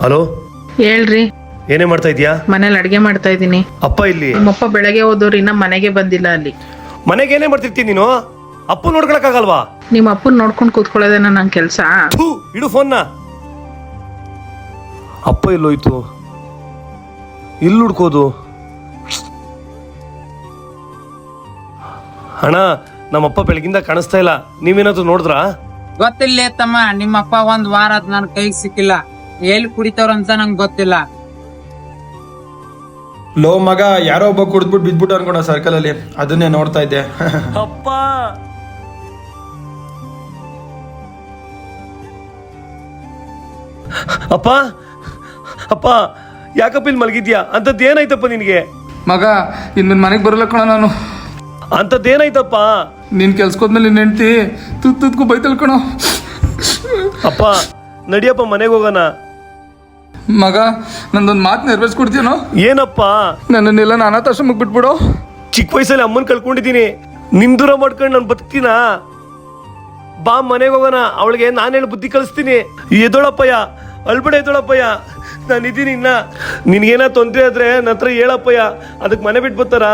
Hello, ಹೇಳ್ರಿ. ಏನೇ ಮಾಡ್ತಾ ಇದೀಯಾ? ಮನೇಲಿ ಅಡ್ಗೆ ಮಾಡ್ತಾ ಇದೀನಿ. ಅಪ್ಪ ಇಲ್ಲಿ? ನಮ್ಮಪ್ಪ ಬೆಳಗ್ಗೆ ಹೋದವ್ರು ಇನ್ನ ಮನೆಗೆ ಬಂದಿಲ್ಲ. ಅಲ್ಲಿ ಮನೆಗೆ ಏನೇ ಮಾಡ್ತಿರ್ತೀನಿ ನೀನು? ಅಪ್ಪ ನೋಡ್ಕೊಳಕ್ಕಾಗಲ್ವಾ? ನಿಮ್ಮ ಅಪ್ಪನ್ ನೋಡ್ಕೊಂಡು ಕೂತ್ಕೊಳ್ಳೋದೇನ ನನ್ ಕೆಲ್ಸ? ಇಡು ಫೋನ್ನ. ಅಪ್ಪ ಎಲ್ಲೋಯ್ತು? ಇಲ್ಲಿ ಹುಡ್ಕೋದು. ಅಣ್ಣ, ನಮ್ಮಪ್ಪ ಬೆಳಗಿಂದ ಕಾಣಿಸ್ತಾ ಇಲ್ಲ. ನೀವೇನಾದ್ರು ನೋಡಿದ್ರಾ? ಗೊತ್ತಿಲ್ಲ ತಮ್ಮ, ನಿಮ್ಮಪ್ಪ ಒಂದ್ ವಾರ ಅದ್ ನನ್ ಕೈಗೆ ಸಿಕ್ಕಿಲ್ಲ. ಎಲ್ಲಿ ಕುಡಿತವ್ರ ಅಂತ ನಂಗೆ ಗೊತ್ತಿಲ್ಲ. ಲೋ ಮಗ, ಯಾರೋ ಒಬ್ಬ ಕುಡಿದ್ಬಿಟ್ಟು ಬಿದ್ಬಿಟ್ಟು ಅನ್ಕೊಂಡ ಸರ್ಕಲ್ ಅಲ್ಲಿ, ಅದನ್ನೇ ನೋಡ್ತಾ ಇದ್ದೆ. ಅಪ್ಪ, ಅಪ್ಪ, ಅಪ್ಪ, ಯಾಕಪ್ಪ ಇಲ್ಲಿ ಮಲಗಿದ್ಯಾ? ಅಂತದ್ದು ಏನಾಯ್ತಪ್ಪ ನಿನಗೆ? ಮಗ, ಇನ್ಮೇಲೆ ಮನೆಗೆ ಬರಲ್ಲ ಕಣ ನಾನು. ಅಂತದ್ದೇನಾಯ್ತಪ್ಪ? ನೀನ್ ಕೆಲ್ಸಕ್ಕೋದ್ಮೇಲೆ ನಿನ್ನ ಹೆಂಡ್ತಿ ತುತ್ತದ್ಕು ಬೈತಲ್ ಕಣೋ. ಅಪ್ಪ, ನಡಿಯಪ್ಪ ಮನೆಗೆ ಹೋಗೋಣ. ಮಗ, ನಂದೊಂದು ಮಾತು ನೆರವೇರಿಸ್ಕೊಡ್ತೀನೋ? ಏನಪ್ಪ? ನನ್ನನ್ನೆಲ್ಲ ಅನಾಥಾಶ್ರಮಕ್ಕೆ ಬಿಟ್ಬಿಡು. ಚಿಕ್ಕ ವಯಸ್ಸಲ್ಲಿ ಅಮ್ಮನ್ ಕಳ್ಕೊಂಡಿದ್ದೀನಿ. ನಿನ್ ದೂರ ಮಾಡ್ಕೊಂಡು ನಾನು ಬದುಕ್ತೀನ? ಬಾ ಮನೆಗೆ ಹೋಗೋಣ. ಅವಳಿಗೆ ನಾನೇನು ಬುದ್ಧಿ ಕಲಿಸ್ತೀನಿ. ಎದೋಳಪ್ಪಯ್ಯ, ಅಳ್ಬೇಡ ಎದೋಳಪ್ಪಯ್ಯ, ನಾನಿದ್ದೀನಿ ಇನ್ನ. ನಿನ್ಗೇನ ತೊಂದರೆ ಆದ್ರೆ ನನ್ನ ಹತ್ರ ಹೇಳಪ್ಪಯ್ಯ, ಅದಕ್ಕೆ ಮನೆ ಬಿಟ್ಟು ಬರ್ತಾರಾ?